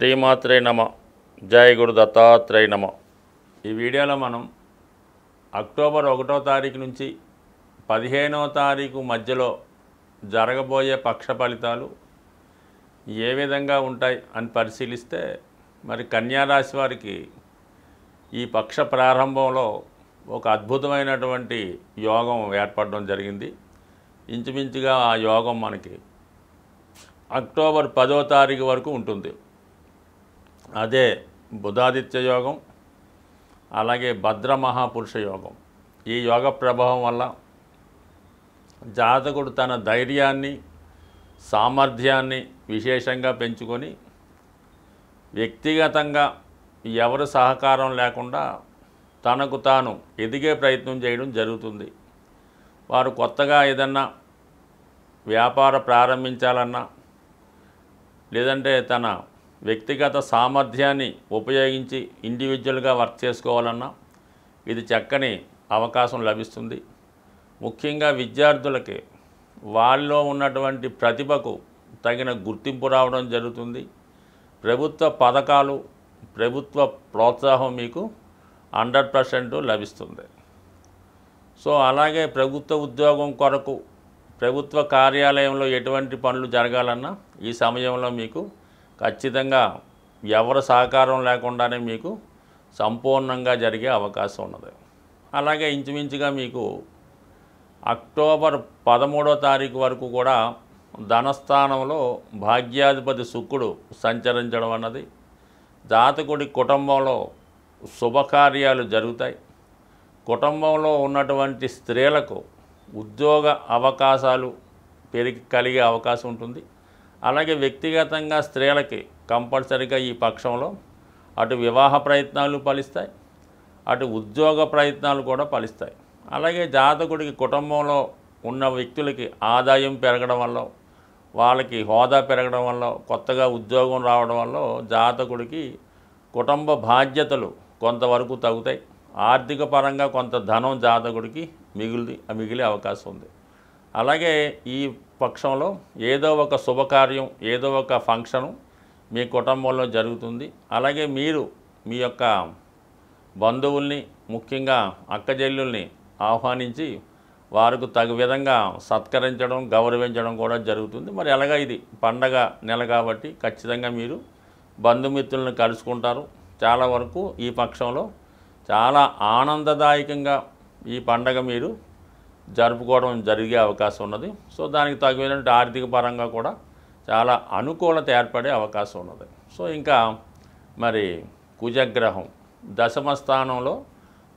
శ్రీమాత్రే నమ. జై గురు దత్తాత్రేయ నమ. ఈ వీడియోలో మనం అక్టోబర్ 1వ తారీఖు నుంచి 15వ తారీఖు మధ్యలో జరగబోయే పక్ష ఫలితాలు ఏ విధంగా ఉంటాయి అని పరిశీలిస్తే, మరి కన్యా రాశి వారికి ఈ పక్ష ప్రారంభంలో ఒక అద్భుతమైనటువంటి యోగం ఏర్పడడం జరిగింది. ఇంచుమించుగా ఆ యోగం మనకి అక్టోబర్ 10వ తారీఖు వరకు ఉంటుంది. అదే బుధాదిత్య యోగం, అలాగే భద్ర మహాపురుష యోగం. ఈ యోగ ప్రభావం వల్ల జాతకుడు తన ధైర్యాన్ని, సామర్థ్యాన్ని విశేషంగా పెంచుకొని వ్యక్తిగతంగా ఎవరు సహకారం లేకుండా తనకు తాను ఎదిగే ప్రయత్నం చేయడం జరుగుతుంది. వారు కొత్తగా ఏదన్నా వ్యాపార ప్రారంభించాలన్నా, లేదంటే తన వ్యక్తిగత సామర్థ్యాన్ని ఉపయోగించి ఇండివిజువల్గా వర్క్ చేసుకోవాలన్నా ఇది చక్కని అవకాశం లభిస్తుంది. ముఖ్యంగా విద్యార్థులకి వాళ్ళలో ఉన్నటువంటి ప్రతిభకు తగిన గుర్తింపు రావడం జరుగుతుంది. ప్రభుత్వ పథకాలు, ప్రభుత్వ ప్రోత్సాహం మీకు 100% లభిస్తుంది. సో అలాగే ప్రభుత్వ ఉద్యోగం కొరకు ప్రభుత్వ కార్యాలయంలో ఎటువంటి పనులు జరగాలన్నా ఈ సమయంలో మీకు ఖచ్చితంగా ఎవరు సహకారం లేకుండానే మీకు సంపూర్ణంగా జరిగే అవకాశం ఉన్నది. అలాగే ఇంచుమించుగా మీకు అక్టోబర్ 13వ తారీఖు వరకు కూడా ధనస్థానంలో భాగ్యాధిపతి శుక్రుడు సంచరించడం అన్నది జాతకుడి కుటుంబంలో శుభకార్యాలు జరుగుతాయి. కుటుంబంలో ఉన్నటువంటి స్త్రీలకు ఉద్యోగ అవకాశాలు కలిగే అవకాశం ఉంటుంది. అలాగే వ్యక్తిగతంగా స్త్రీలకి కంపల్సరీగా ఈ పక్షంలో అటు వివాహ ప్రయత్నాలు ఫలిస్తాయి, అటు ఉద్యోగ ప్రయత్నాలు కూడా ఫలిస్తాయి. అలాగే జాతకుడికి కుటుంబంలో ఉన్న వ్యక్తులకి ఆదాయం పెరగడం వల్ల, వాళ్ళకి హోదా పెరగడం వల్ల, కొత్తగా ఉద్యోగం రావడం వల్ల జాతకుడికి కుటుంబ బాధ్యతలు కొంతవరకు తగ్గుతాయి. ఆర్థిక పరంగా కొంత ధనం జాతకుడికి మిగిలే అవకాశం ఉంది. అలాగే ఈ పక్షంలో ఏదో ఒక శుభకార్యం, ఏదో ఒక ఫంక్షను మీ కుటుంబంలో జరుగుతుంది. అలాగే మీరు మీ యొక్క బంధువుల్ని, ముఖ్యంగా అక్కచెల్లెల్ని ఆహ్వానించి వారికి తగు విధంగా సత్కరించడం, గౌరవించడం కూడా జరుగుతుంది. మరి అలాగా ఇది పండగ నెల కాబట్టి ఖచ్చితంగా మీరు బంధుమిత్రులను కలుసుకుంటారు. చాలా వరకు ఈ పక్షంలో చాలా ఆనందదాయకంగా ఈ పండగ మీరు జరుపుకోవడం జరిగే అవకాశం ఉన్నది. సో దానికి తగినటువంటి ఆర్థిక పరంగా కూడా చాలా అనుకూలత ఏర్పడే అవకాశం ఉన్నది. సో ఇంకా మరి కుజగ్రహం దశమ స్థానంలో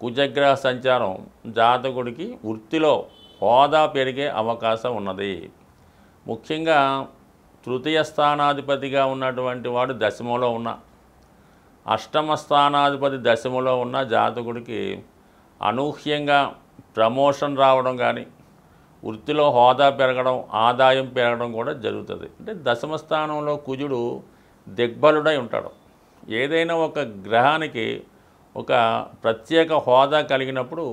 కుజగ్రహ సంచారం జాతకుడికి వృత్తిలో హోదా పెరిగే అవకాశం ఉన్నది. ముఖ్యంగా తృతీయ స్థానాధిపతిగా ఉన్నటువంటి వాడు దశమలో ఉన్న, అష్టమ స్థానాధిపతి దశమలో ఉన్న జాతకుడికి అనూహ్యంగా ప్రమోషన్ రావడం కానీ, వృత్తిలో హోదా పెరగడం, ఆదాయం పెరగడం కూడా జరుగుతుంది. అంటే దశమ స్థానంలో కుజుడు దిగ్బలుడై ఉంటాడు. ఏదైనా ఒక గ్రహానికి ఒక ప్రత్యేక హోదా కలిగినప్పుడు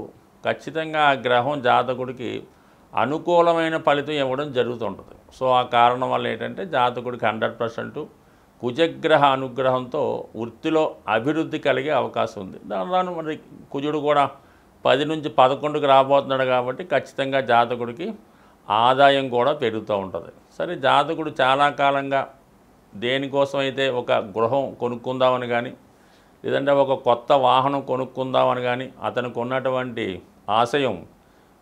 ఖచ్చితంగా ఆ గ్రహం జాతకుడికి అనుకూలమైన ఫలితం ఇవ్వడం జరుగుతుంటుంది. సో ఆ కారణం వల్ల ఏంటంటే జాతకుడికి 100% కుజగ్రహ అనుగ్రహంతో వృత్తిలో అభివృద్ధి కలిగే అవకాశం ఉంది. దానిలో మరి కుజుడు కూడా 10 నుంచి 11కి రాబోతున్నాడు కాబట్టి ఖచ్చితంగా జాతకుడికి ఆదాయం కూడా పెరుగుతూ ఉంటుంది. సరే, జాతకుడు చాలా కాలంగా దేనికోసం అయితే ఒక గృహం కొనుక్కుందామని కానీ, లేదంటే ఒక కొత్త వాహనం కొనుక్కుందామని కానీ అతనికి ఉన్నటువంటి ఆశయం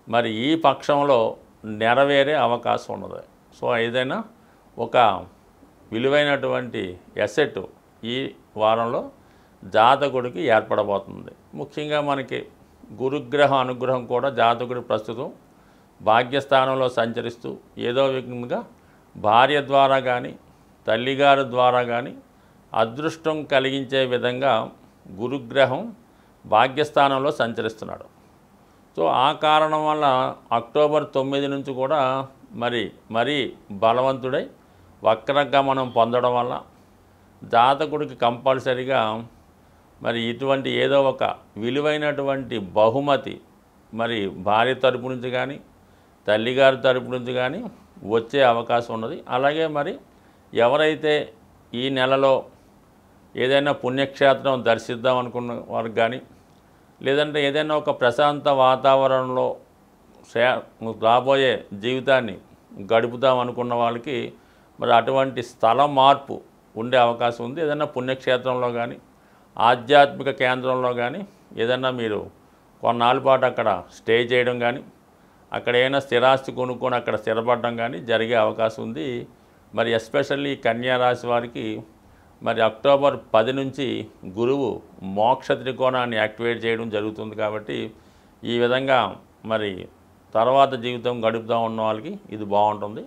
మరి ఈ పక్షంలో నెరవేరే అవకాశం ఉన్నది. సో ఏదైనా ఒక విలువైనటువంటి ఎసెట్ ఈ వారంలో జాతకుడికి ఏర్పడబోతుంది. ముఖ్యంగా మనకి గురుగ్రహ అనుగ్రహం కూడా జాతకుడి ప్రస్తుతం భాగ్యస్థానంలో సంచరిస్తూ ఏదో విధంగా భార్య ద్వారా కానీ, తల్లిగారి ద్వారా కానీ అదృష్టం కలిగించే విధంగా గురుగ్రహం భాగ్యస్థానంలో సంచరిస్తున్నాడు. సో ఆ కారణం వల్ల అక్టోబర్ 9 నుంచి కూడా మరీ బలవంతుడై వక్రగమనం పొందడం వల్ల జాతకుడికి కంపల్సరిగా మరి ఇటువంటి ఏదో ఒక విలువైనటువంటి బహుమతి మరి భార్య తరపు నుంచి కానీ, తల్లిగారి తరపు నుంచి కానీ వచ్చే అవకాశం ఉన్నది. అలాగే మరి ఎవరైతే ఈ నెలలో ఏదైనా పుణ్యక్షేత్రం దర్శిద్దాం అనుకున్న వారికి కానీ, లేదంటే ఏదైనా ఒక ప్రశాంత వాతావరణంలో రాబోయే జీవితాన్ని గడుపుదాం అనుకున్న వాళ్ళకి మరి అటువంటి స్థల మార్పు ఉండే అవకాశం ఉంది. ఏదైనా పుణ్యక్షేత్రంలో కానీ, ఆధ్యాత్మిక కేంద్రంలో కానీ ఏదైనా మీరు కొన్నాళ్ళ పాటు అక్కడ స్టే చేయడం కానీ, అక్కడ ఏమైనా స్థిరాస్తి కొనుక్కొని అక్కడ స్థిరపడడం కానీ జరిగే అవకాశం ఉంది. మరి ఎస్పెషల్లీ కన్యా రాశి వారికి మరి అక్టోబర్ 10 నుంచి గురువు మోక్ష త్రికోణాన్ని యాక్టివేట్ చేయడం జరుగుతుంది. కాబట్టి ఈ విధంగా మరి తర్వాత జీవితం గడుపుదాం ఉన్న వాళ్ళకి ఇది బాగుంటుంది.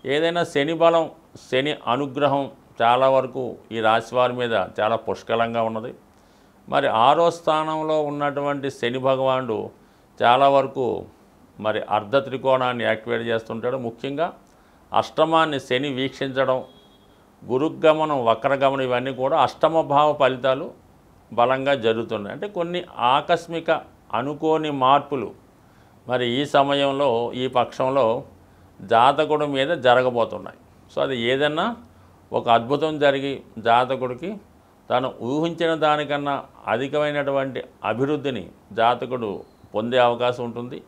ఏదైనా శని బలం, శని అనుగ్రహం చాలా వరకు ఈ రాశి వారి మీద చాలా పుష్కలంగా ఉన్నది. మరి 6వ స్థానంలో ఉన్నటువంటి శని భగవానుడు చాలా వరకు మరి అర్ధ త్రికోణాన్ని యాక్టివేట్ చేస్తుంటాడు. ముఖ్యంగా అష్టమాన్ని శని వీక్షించడం, గురుగమనం, వక్రగమనం ఇవన్నీ కూడా అష్టమ భావ ఫలితాలు బలంగా జరుగుతున్నాయి. అంటే కొన్ని ఆకస్మిక అనుకోని మార్పులు మరి ఈ సమయంలో, ఈ పక్షంలో జాతకుడి మీద జరగబోతున్నాయి. సో అది ఏదన్నా ఒక అద్భుతం జరిగి జాతకుడికి తాను ఊహించిన దానికన్నా అధికమైనటువంటి అభివృద్ధిని జాతకుడు పొందే అవకాశం ఉంటుంది.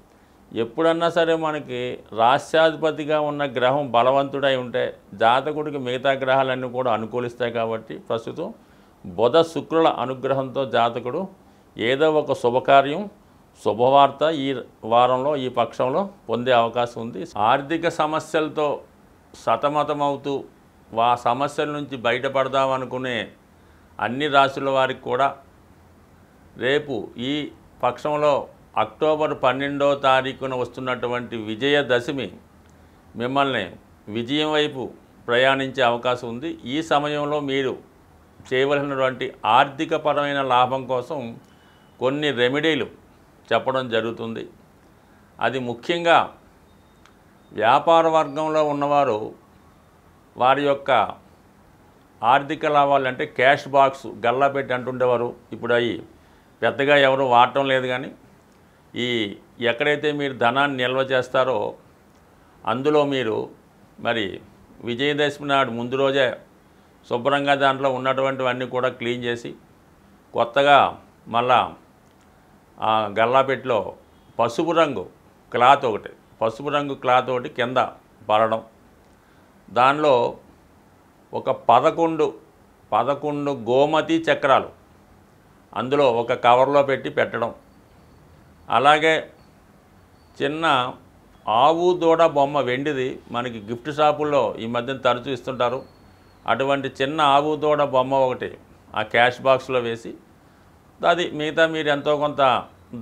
ఎప్పుడన్నా సరే మనకి రాష్ట్రాధిపతిగా ఉన్న గ్రహం బలవంతుడై ఉంటే జాతకుడికి మిగతా గ్రహాలన్నీ కూడా అనుకూలిస్తాయి. కాబట్టి ప్రస్తుతం బుధ శుక్రుల అనుగ్రహంతో జాతకుడు ఏదో ఒక శుభకార్యం, శుభవార్త ఈ వారంలో, ఈ పక్షంలో పొందే అవకాశం ఉంది. ఆర్థిక సమస్యలతో సతమతమవుతూ ఆ సమస్యల నుంచి బయటపడదామనుకునే అన్ని రాశుల వారికి కూడా రేపు ఈ పక్షంలో అక్టోబర్ 12వ తారీఖున వస్తున్నటువంటి విజయదశమి మిమ్మల్ని విజయం వైపు ప్రయాణించే అవకాశం ఉంది. ఈ సమయంలో మీరు చేయవలసినటువంటి ఆర్థికపరమైన లాభం కోసం కొన్ని రెమెడీలు చెప్పడం జరుగుతుంది. అది ముఖ్యంగా వ్యాపార వర్గంలో ఉన్నవారు వారి యొక్క ఆర్థిక లాభాలు అంటే క్యాష్ బాక్స్ గల్లా పెట్టి అంటుండేవారు. ఇప్పుడు అవి పెద్దగా ఎవరు వాడటం లేదు. కానీ ఈ ఎక్కడైతే మీరు ధనాన్ని నిల్వ చేస్తారో అందులో మీరు మరి విజయదశమి నాడు ముందు రోజే శుభ్రంగా దాంట్లో ఉన్నటువంటివన్నీ కూడా క్లీన్ చేసి కొత్తగా మళ్ళా ఆ గల్లాపెట్టిలో పసుపు రంగు క్లాత్ ఒకటి కింద పడడం, దానిలో ఒక 11 గోమతి చక్రాలు అందులో ఒక కవర్లో పెట్టి పెట్టడం, అలాగే చిన్న ఆవు దూడ బొమ్మ వెండిది మనకి గిఫ్ట్ షాపుల్లో ఈ మధ్యన తరచూ ఇస్తుంటారు. అటువంటి చిన్న ఆవు దూడ బొమ్మ ఒకటి ఆ క్యాష్ బాక్స్లో వేసి అది మిగతా మీరు ఎంతో కొంత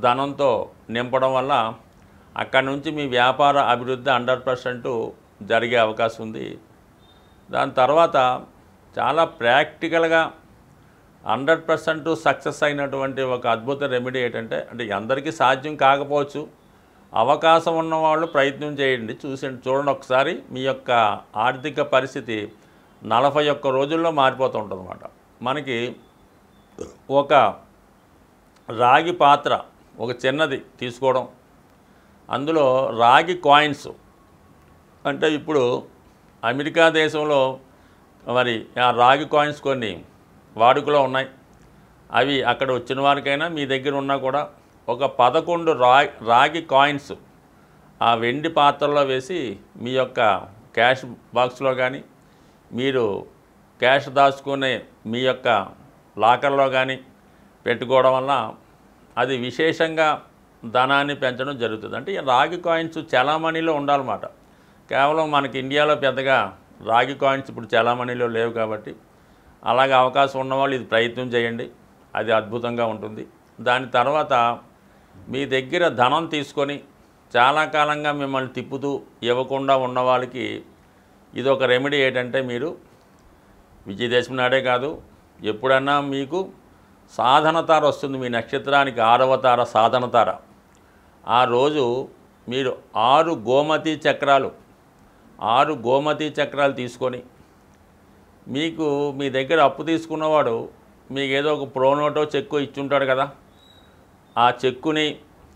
ధనంతో నింపడం వల్ల అక్కడి నుంచి మీ వ్యాపార అభివృద్ధి 100% జరిగే అవకాశం ఉంది. దాని తర్వాత చాలా ప్రాక్టికల్గా 100% సక్సెస్ అయినటువంటి ఒక అద్భుత రెమెడీ ఏంటంటే, అంటే అందరికీ సాధ్యం కాకపోవచ్చు, అవకాశం ఉన్నవాళ్ళు ప్రయత్నం చేయండి, చూడండి ఒకసారి మీ యొక్క ఆర్థిక పరిస్థితి 41 రోజుల్లో మారిపోతూ ఉంటుంది అన్నమాట. మనకి ఒక రాగి పాత్ర ఒక చిన్నది తీసుకోవడం, అందులో రాగి కాయిన్స్, అంటే ఇప్పుడు అమెరికా దేశంలో మరి ఆ రాగి కాయిన్స్ కొన్ని వాడుకలో ఉన్నాయి. అవి అక్కడ వచ్చిన వారికైనా మీ దగ్గర ఉన్నా కూడా ఒక 11 రాగి కాయిన్స్ ఆ వెండి పాత్రలో వేసి మీ యొక్క క్యాష్ బాక్స్లో కానీ, మీరు క్యాష్ దాచుకునే మీ యొక్క లాకర్లో కానీ పెట్టుకోవడం వల్ల అది విశేషంగా ధనాన్ని పెంచడం జరుగుతుంది. అంటే రాగి కాయిన్స్ చలామణిలో ఉండాలన్నమాట. కేవలం మనకి ఇండియాలో పెద్దగా రాగి కాయిన్స్ ఇప్పుడు చలామణిలో లేవు. కాబట్టి అలాగే అవకాశం ఉన్నవాళ్ళు ఇది ప్రయత్నం చేయండి, అది అద్భుతంగా ఉంటుంది. దాని తర్వాత మీ దగ్గర ధనం తీసుకొని చాలా కాలంగా మిమ్మల్ని తిప్పుతూ ఇవ్వకుండా ఉన్న వాళ్ళకి ఇది ఒక రెమెడీ ఏంటంటే, మీరు విజయదశమి నాడే కాదు ఎప్పుడన్నా మీకు సాధన తార వస్తుంది, మీ నక్షత్రానికి 6వ తార సాధన తార. ఆ రోజు మీరు 6 గోమతి చక్రాలు తీసుకొని, మీకు మీ దగ్గర అప్పు తీసుకున్నవాడు మీకు ఏదో ఒక ప్రోనోటో చెక్కు ఇచ్చుంటాడు కదా, ఆ చెక్కుని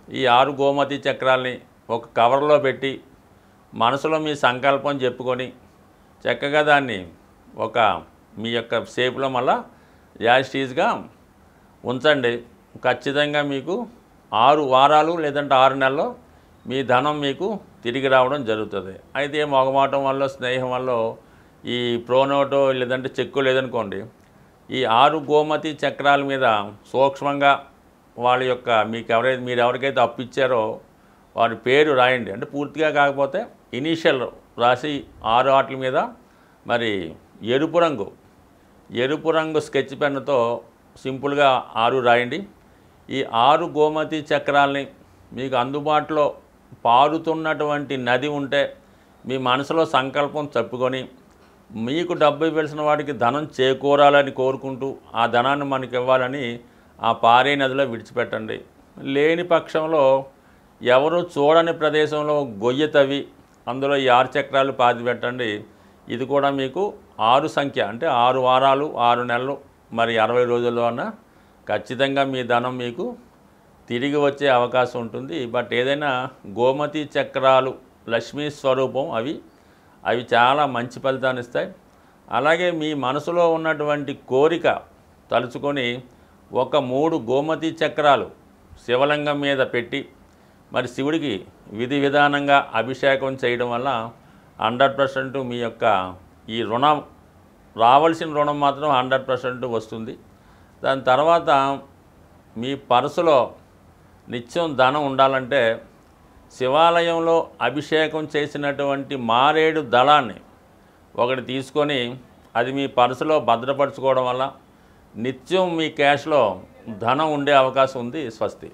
ఈ 6 గోమతి చక్రాల్ని ఒక కవర్లో పెట్టి మనసులో మీ సంకల్పం చెప్పుకొని చక్కగా దాన్ని ఒక మీ యొక్క షేప్లో మళ్ళా యాస్టీజ్గా ఉంచండి. ఖచ్చితంగా మీకు 6 వారాలు లేదంటే 6 నెలల్లో మీ ధనం మీకు తిరిగి రావడం జరుగుతుంది. అయితే మొగమాటం వల్ల, స్నేహం వల్ల ఈ ప్రోనోటో లేదంటే చెక్కు లేదనుకోండి, ఈ 6 గోమతి చక్రాల మీద సూక్ష్మంగా వాళ్ళ యొక్క మీరు ఎవరికైతే అప్పు ఇచ్చారో వారి పేరు రాయండి. అంటే పూర్తిగా కాకపోతే ఇనీషియల్ రాసి 6 వాటి మీద మరి ఎరుపు రంగు స్కెచ్ పెన్నుతో సింపుల్గా 6 రాయండి. ఈ 6 గోమతి చక్రాల్ని మీకు అందుబాటులో పారుతున్నటువంటి నది ఉంటే మీ మనసులో సంకల్పం చెప్పుకొని మీకు డబ్బు ఇవ్వాల్సిన వాడికి ధనం చేకూరాలని కోరుకుంటూ ఆ ధనాన్ని మనకి ఇవ్వాలని ఆ పారే నదిలో విడిచిపెట్టండి. లేని పక్షంలో ఎవరు చూడని ప్రదేశంలో గొయ్యి తవ్వి అందులో ఈ 6 చక్రాలు పాతిపెట్టండి. ఇది కూడా మీకు 6 సంఖ్య అంటే 6 వారాలు 6 నెలలు మరి 60 రోజుల్లో అన్న ఖచ్చితంగా మీ ధనం మీకు తిరిగి వచ్చే అవకాశం ఉంటుంది. బట్ ఏదైనా గోమతి చక్రాలు లక్ష్మీ స్వరూపం, అవి చాలా మంచి ఫలితాన్ని ఇస్తాయి. అలాగే మీ మనసులో ఉన్నటువంటి కోరిక తలుచుకొని ఒక 3 గోమతి చక్రాలు శివలింగం మీద పెట్టి మరి శివుడికి విధి విధానంగా అభిషేకం చేయడం వల్ల 100% మీ యొక్క ఈ రుణం రావాల్సిన రుణం మాత్రం 100% వస్తుంది. దాని తర్వాత మీ పర్సులో నిత్యం ధనం ఉండాలంటే శివాలయంలో అభిషేకం చేసినటువంటి మారేడు దళాన్ని ఒకటి తీసుకొని అది మీ పర్సులో భద్రపరచుకోవడం వల్ల నిత్యం మీ క్యాష్లో ధనం ఉండే అవకాశం ఉంది. స్వస్తి.